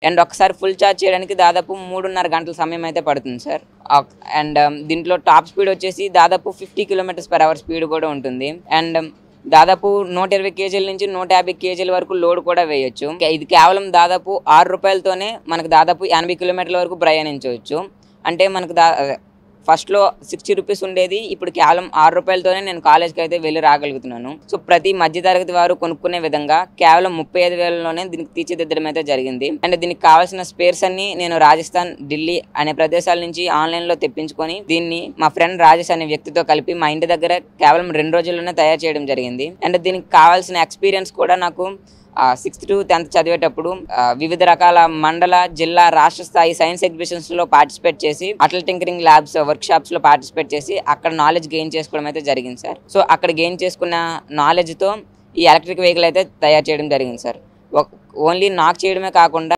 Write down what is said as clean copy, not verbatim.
And ఒకసారి full charge చేయడానికి దాదాపు 3.5 గంటల సమయం అయితే పడుతుంది సార్. అండ్ దీంట్లో టాప్ స్పీడ్ వచ్చేసి దాదాపు 50 km/h స్పీడ్ కూడా ఉంటుంది. అండ్ దాదాపు 120 కేజీల నుంచి 150 కేజీల వరకు లోడ్ కూడా వేయొచ్చు. ఇది కేవలం దాదాపు ₹6తోనే మనకు దాదాపు 80 కిలోమీటర్ల వరకు ప్రయాణించవచ్చు. అంటే మనకు ఫస్ట్లో ₹60 ఉండేది, ఇప్పుడు కేవలం ₹6తోనే నేను కాలేజ్కి అయితే వెళ్ళి రాగలుగుతున్నాను. సో ప్రతి మధ్యతరగతి వారు కొనుక్కునే విధంగా కేవలం 35,000లోనే దీనికి తీర్చిదిద్దడం అయితే జరిగింది. అండ్ దీనికి కావాల్సిన స్పేర్స్ అన్ని నేను రాజస్థాన్, ఢిల్లీ అనే ప్రదేశాల నుంచి ఆన్లైన్లో తెప్పించుకొని దీన్ని మా ఫ్రెండ్ రాజేష్ అనే వ్యక్తితో కలిపి మా ఇంటి దగ్గర కేవలం 2 రోజుల్లోనే తయారు చేయడం జరిగింది. అండ్ దీనికి కావాల్సిన ఎక్స్పీరియన్స్ కూడా నాకు 6th to 10th చదివేటప్పుడు వివిధ రకాల మండల, జిల్లా, రాష్ట్ర స్థాయి సైన్స్ ఎగ్జిబిషన్స్లో పార్టిసిపేట్ చేసి అటల్ టింకరింగ్ ల్యాబ్స్ వర్క్షాప్స్లో పార్టిసిపేట్ చేసి అక్కడ నాలెడ్జ్ గెయిన్ చేసుకోవడం అయితే జరిగింది సార్. సో అక్కడ గెయిన్ చేసుకున్న నాలెడ్జ్తో ఈ ఎలక్ట్రిక్ వెహికల్ అయితే తయారు చేయడం జరిగింది సార్. ఓన్లీ నాకు చేయడమే కాకుండా